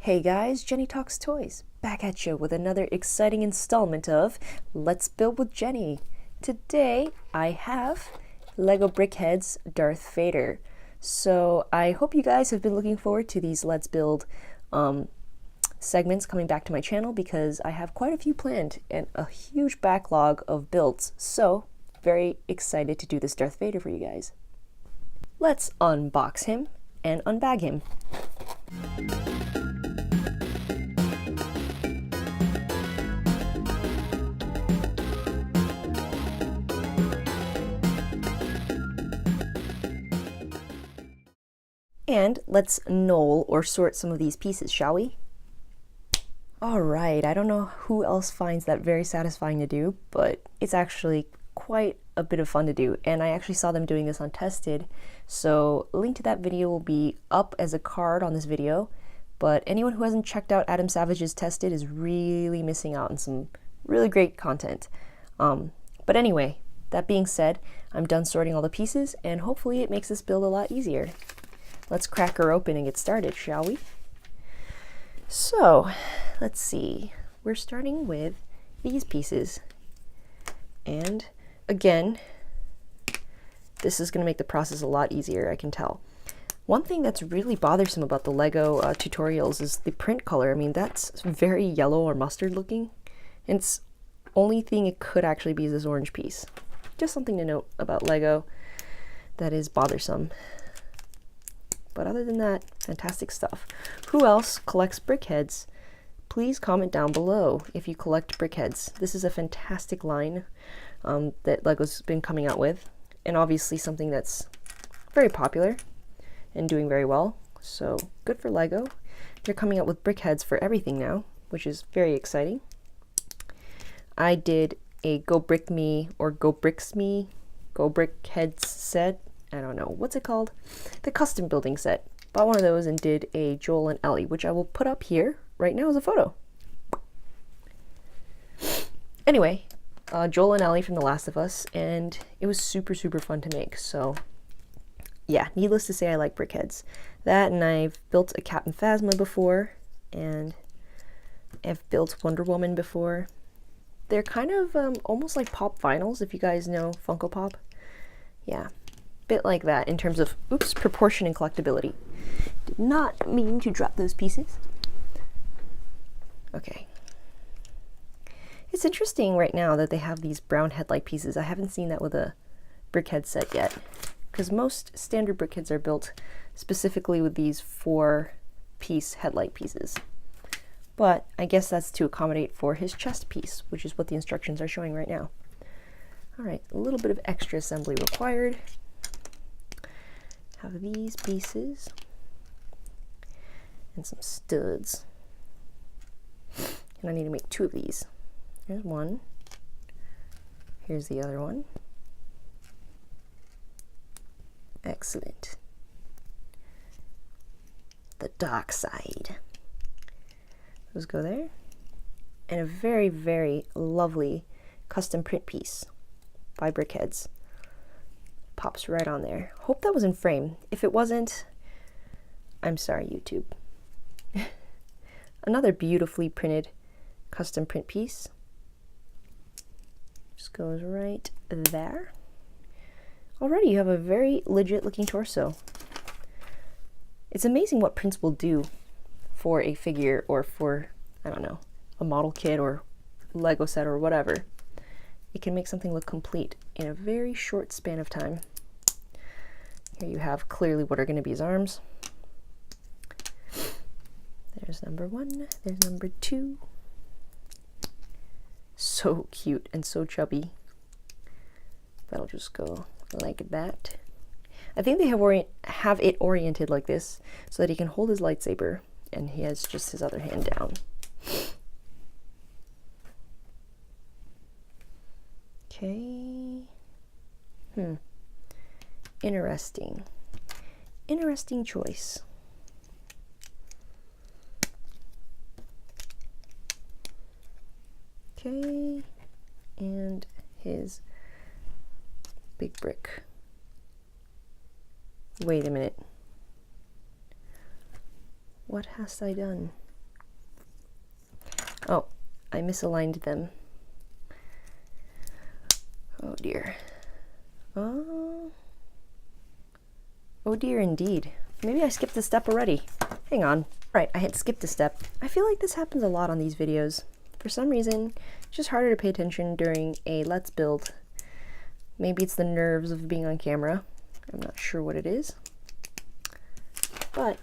Hey guys, Jenny Talks Toys, back at you with another exciting installment of Let's Build with Jenny. Today I have Lego Brickheadz Darth Vader. So I hope you guys have been looking forward to these Let's Build segments coming back to my channel because I have quite a few planned and a huge backlog of builds. So very excited to do this Darth Vader for you guys. Let's unbox him and unbag him. And let's knoll or sort some of these pieces, shall we? Alright, I don't know who else finds that very satisfying to do, but it's actually quite a bit of fun to do, and I actually saw them doing this on Tested, so a link to that video will be up as a card on this video, but anyone who hasn't checked out Adam Savage's Tested is really missing out on some really great content. But anyway, that being said, I'm done sorting all the pieces, and hopefully it makes this build a lot easier. Let's crack her open and get started, shall we? So, let's see. We're starting with these pieces. And again, this is going to make the process a lot easier, I can tell. One thing that's really bothersome about the Lego tutorials is the print color. I mean, that's very yellow or mustard looking. And it's only thing it could actually be is this orange piece. Just something to note about Lego that is bothersome. But other than that, fantastic stuff. Who else collects brickheads? Please comment down below if you collect brickheads. This is a fantastic line that Lego's been coming out with, and obviously something that's very popular and doing very well. So good for Lego. They're coming out with brickheads for everything now, which is very exciting. I did a Go Brick Me or Go Bricks Me, Go Brickheads set. I don't know, what's it called? The custom building set. Bought one of those and did a Joel and Ellie, which I will put up here right now as a photo. Anyway, Joel and Ellie from The Last of Us, and it was super fun to make. So yeah, needless to say, I like brickheads. That, and I've built a Captain Phasma before, and I've built Wonder Woman before. They're kind of almost like pop vinyls, if you guys know Funko Pop. Yeah. Bit like that in terms of, oops, proportion and collectability. Did not mean to drop those pieces. Okay. It's interesting right now that they have these brown headlight pieces. I haven't seen that with a brickhead set yet, because most standard brickheads are built specifically with these 4-piece headlight pieces. But I guess that's to accommodate for his chest piece, which is what the instructions are showing right now. All right, a little bit of extra assembly required. Have these pieces and some studs, and I need to make 2 of these. Here's one, here's the other one. Excellent. The dark side, those go there, and a very lovely custom print piece by Brickheadz. Pops right on there. Hope that was in frame. If it wasn't, I'm sorry, YouTube. Another beautifully printed custom print piece. Just goes right there. Already you have a very legit looking torso. It's amazing what prints will do for a figure or for, I don't know, a model kit or Lego set or whatever. It can make something look complete in a very short span of time. Here you have clearly what are going to be his arms. There's number 1, there's number 2. So cute and so chubby. That'll just go like that. I think they have it oriented like this so that he can hold his lightsaber and he has just his other hand down. Okay. Interesting choice. Okay, and his big brick. Wait a minute. What hast I done? Oh, I misaligned them. Oh dear. Oh dear indeed. Maybe I skipped a step already. Hang on. Right, I had skipped a step. I feel like this happens a lot on these videos. For some reason, it's just harder to pay attention during a let's build. Maybe it's the nerves of being on camera. I'm not sure what it is. But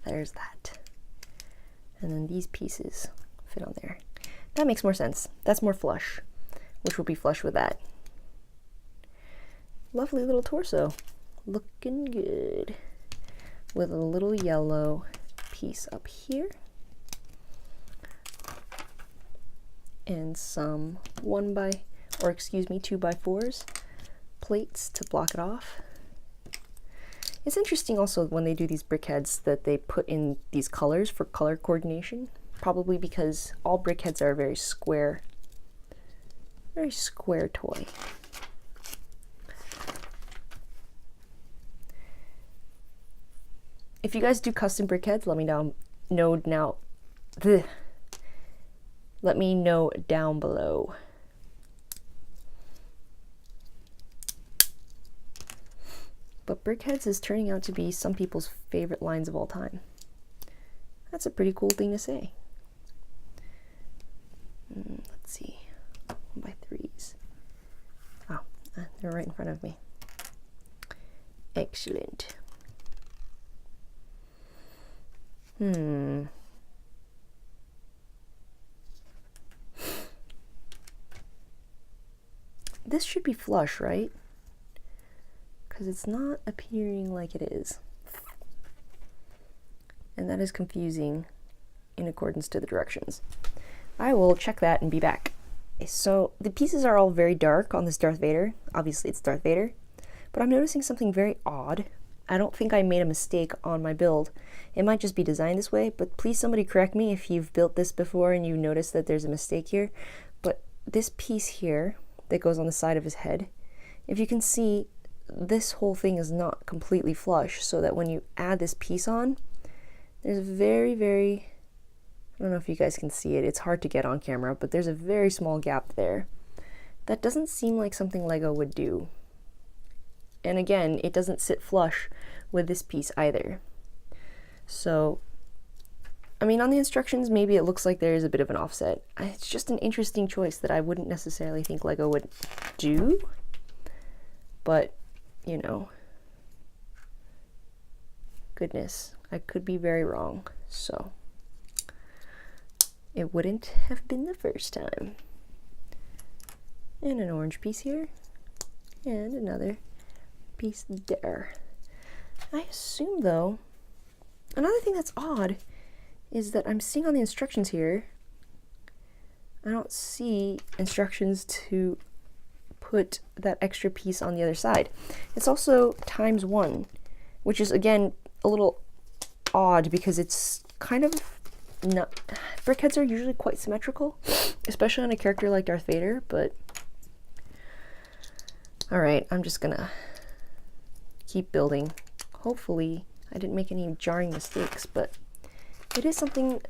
there's that. And then these pieces fit on there. That makes more sense. That's more flush, which will be flush with that. Lovely little torso. Looking good. With a little yellow piece up here. And some 2x4s plates to block it off. It's interesting also when they do these brickheads that they put in these colors for color coordination, probably because all brickheads are a very square toy. If you guys do custom brickheads, let me know down below. But brickheads is turning out to be some people's favorite lines of all time. That's a pretty cool thing to say. Let's see. 1x3s. Oh, they're right in front of me. Excellent. This should be flush, right? Because it's not appearing like it is. And that is confusing in accordance to the directions. I will check that and be back. So the pieces are all very dark on this Darth Vader. Obviously it's Darth Vader. But I'm noticing something very odd. I don't think I made a mistake on my build. It might just be designed this way, but please somebody correct me if you've built this before and you notice that there's a mistake here. But this piece here that goes on the side of his head, if you can see, this whole thing is not completely flush, so that when you add this piece on, there's a very, I don't know if you guys can see it, it's hard to get on camera, but there's a very small gap there. That doesn't seem like something Lego would do. And again, it doesn't sit flush with this piece either. So, I mean, on the instructions, maybe it looks like there is a bit of an offset. It's just an interesting choice that I wouldn't necessarily think Lego would do. But, you know, goodness, I could be very wrong. So, it wouldn't have been the first time. And an orange piece here. And another piece there. I assume, though, another thing that's odd is that I'm seeing on the instructions here, I don't see instructions to put that extra piece on the other side. It's also ×1, which is again a little odd because it's kind of not, brickheads are usually quite symmetrical, especially on a character like Darth Vader, but alright, I'm just gonna keep building. Hopefully I didn't make any jarring mistakes, but it is something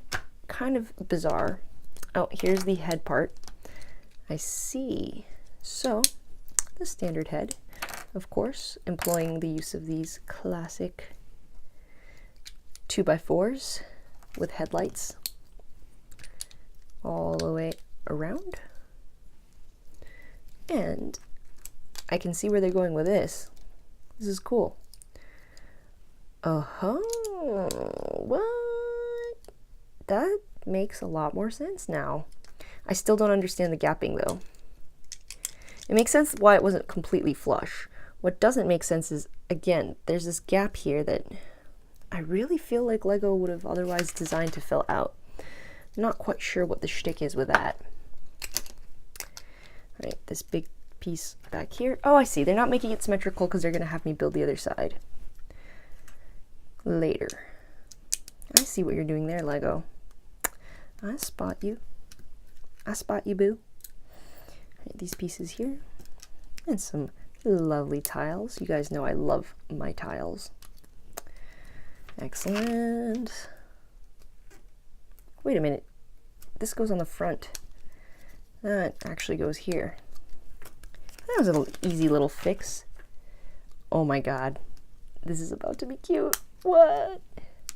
kind of bizarre. Oh, here's the head part. I see. So, the standard head, of course, employing the use of these classic 2x4s with headlights all the way around. And I can see where they're going with this. This is cool. What? That makes a lot more sense now. I still don't understand the gapping though. It makes sense why it wasn't completely flush. What doesn't make sense is, again, there's this gap here that I really feel like Lego would have otherwise designed to fill out. I'm not quite sure what the shtick is with that. Right, this big piece back here. Oh, I see. They're not making it symmetrical because they're going to have me build the other side later. I see what you're doing there, Lego. I spot you. I spot you, boo. Right, these pieces here. And some lovely tiles. You guys know I love my tiles. Excellent. Wait a minute. this goes on the front. That actually goes here. That was an easy little fix. Oh my god. This is about to be cute. What?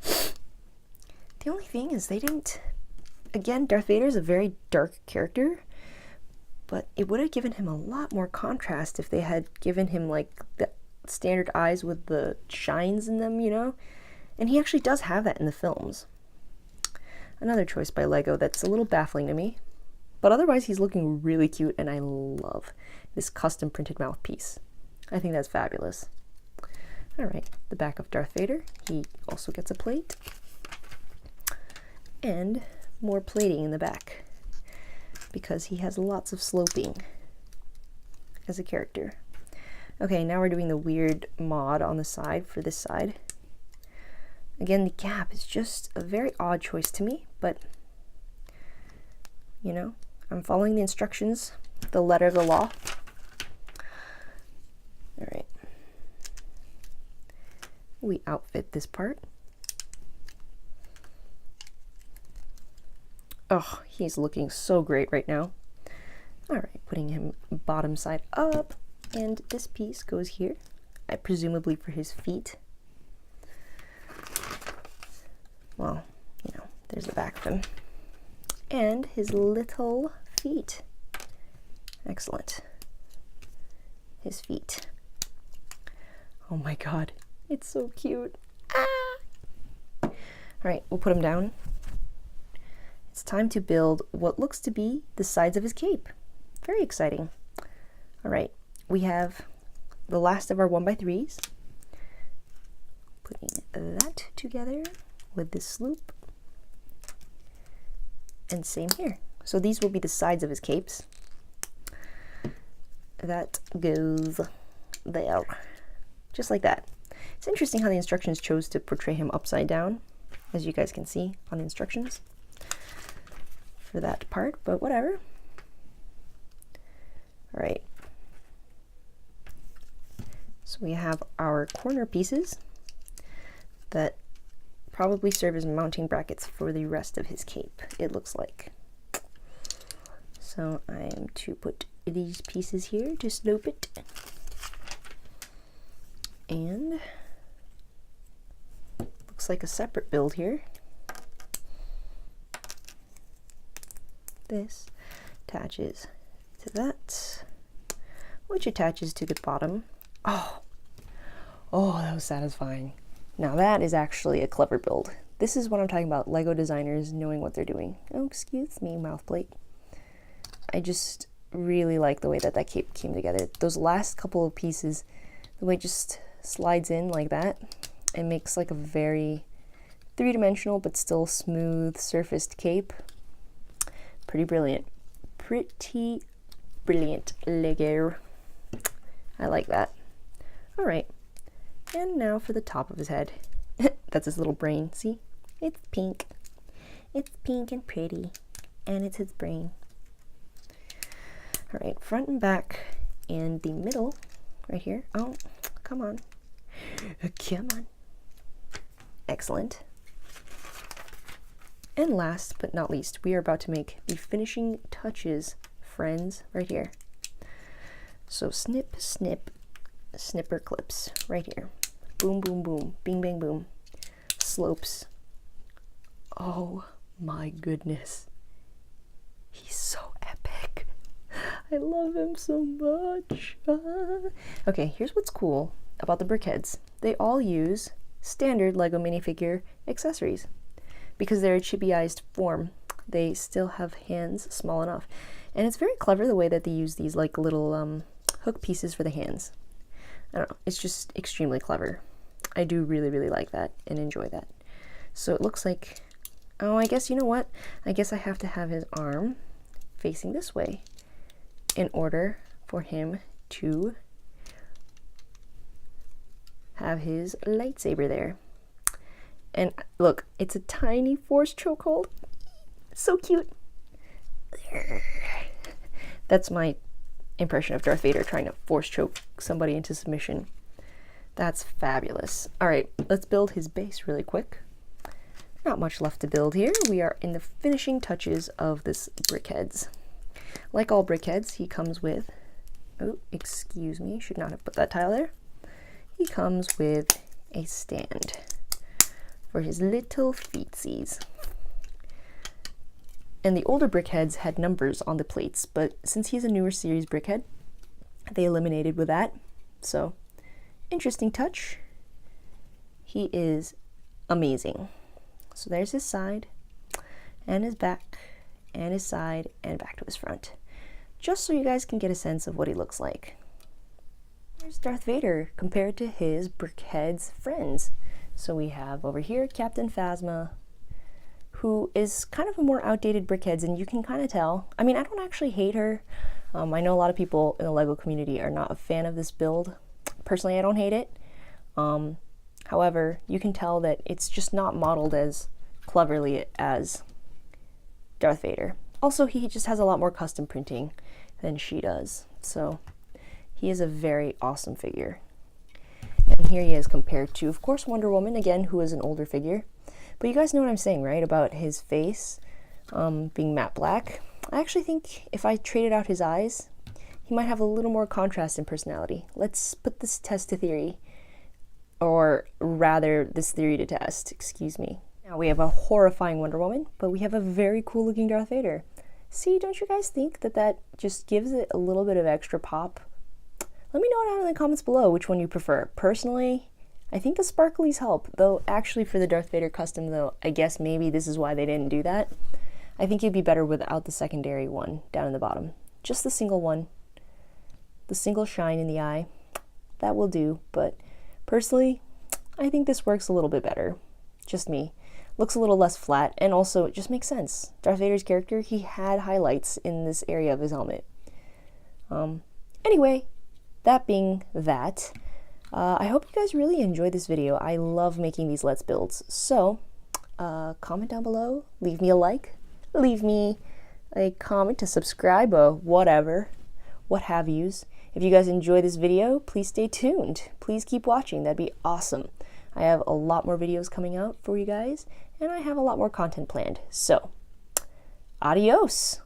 The only thing is they didn't... Again, Darth Vader is a very dark character, but it would have given him a lot more contrast if they had given him like the standard eyes with the shines in them, you know? And he actually does have that in the films. Another choice by Lego that's a little baffling to me, but otherwise he's looking really cute, and I love this custom printed mouthpiece. I think that's fabulous. Alright, the back of Darth Vader. He also gets a plate. And more plating in the back, because he has lots of sloping as a character. Okay, now we're doing the weird mod on the side for this side. Again, the gap is just a very odd choice to me, but you know, I'm following the instructions, the letter of the law. Alright. We outfit this part. Oh, he's looking so great right now. Alright, putting him bottom side up, and this piece goes here, presumably for his feet. Well, you know, there's the back of him. And his little feet. Excellent. His feet. Oh my god, it's so cute. Ah! Alright, we'll put him down. It's time to build what looks to be the sides of his cape. Very exciting. Alright, we have the last of our 1x3s. Putting that together with this sloop. And same here. So these will be the sides of his capes. That goes there. Just like that. It's interesting how the instructions chose to portray him upside down, as you guys can see on the instructions for that part, but whatever. All right. So we have our corner pieces that probably serve as mounting brackets for the rest of his cape, it looks like. So I am to put these pieces here to slope it. And looks like a separate build here. This attaches to that, which attaches to the bottom. Oh, that was satisfying. Now that is actually a clever build. This is what I'm talking about, Lego designers knowing what they're doing. Oh, excuse me, mouth plate. I just really like the way that cape came together. Those last couple of pieces, the way it just slides in like that, it makes like a very three-dimensional but still smooth surfaced cape. Pretty brilliant. Pretty brilliant Lego. I like that. All right. And now for the top of his head. That's his little brain. See? It's pink. It's pink and pretty. And it's his brain. All right, front and back and the middle right here. Oh, come on. Come on. Excellent. And last but not least, we are about to make the finishing touches, friends, right here. So snip, snip, snipper clips right here. Boom, boom, boom, bing, bang, boom. Slopes. Oh my goodness. He's so epic. I love him so much. Okay, here's what's cool about the Brickheadz. They all use standard Lego minifigure accessories. Because they're a chibi-ized form, they still have hands small enough. And it's very clever the way that they use these like little hook pieces for the hands. I don't know, it's just extremely clever. I do really, really like that and enjoy that. So it looks like, oh, I guess, you know what? I guess I have to have his arm facing this way in order for him to have his lightsaber there. And look, it's a tiny force chokehold. So cute. That's my impression of Darth Vader trying to force choke somebody into submission. That's fabulous. All right, let's build his base really quick. not much left to build here. We are in the finishing touches of this Brickheadz. Like all Brickheadz, he comes with, oh, excuse me, should not have put that tile there. He comes with a stand for his little feetsies. And the older Brickheadz had numbers on the plates, but since he's a newer series Brickhead, they eliminated with that. So, interesting touch. He is amazing. So there's his side, and his back, and his side, and back to his front. Just so you guys can get a sense of what he looks like. There's Darth Vader compared to his Brickheadz friends. So we have over here Captain Phasma, who is kind of a more outdated Brickheadz, and you can kind of tell. I mean, I don't actually hate her. I know a lot of people in the Lego community are not a fan of this build. Personally, I don't hate it. However, you can tell that it's just not modeled as cleverly as Darth Vader. Also, he just has a lot more custom printing than she does. So he is a very awesome figure. And here he is compared to, of course, Wonder Woman, again, who is an older figure. But you guys know what I'm saying, right? About his face being matte black. I actually think if I traded out his eyes, he might have a little more contrast in personality. Let's put this test to theory. Or rather, this theory to test, excuse me. Now we have a horrifying Wonder Woman, but we have a very cool looking Darth Vader. See, don't you guys think that that just gives it a little bit of extra pop? Let me know down in the comments below which one you prefer. Personally, I think the sparklies help, though actually for the Darth Vader custom though, I guess maybe this is why they didn't do that. I think it'd be better without the secondary one down in the bottom. Just the single one. The single shine in the eye. That will do, but personally, I think this works a little bit better. Just me. Looks a little less flat, and also it just makes sense. Darth Vader's character, he had highlights in this area of his helmet. Anyway, that being that, I hope you guys really enjoyed this video. I love making these Let's Builds. So, comment down below, leave me a like, leave me a comment to subscribe, or whatever, what have yous. If you guys enjoy this video, please stay tuned. Please keep watching, that'd be awesome. I have a lot more videos coming out for you guys, and I have a lot more content planned. So, adios!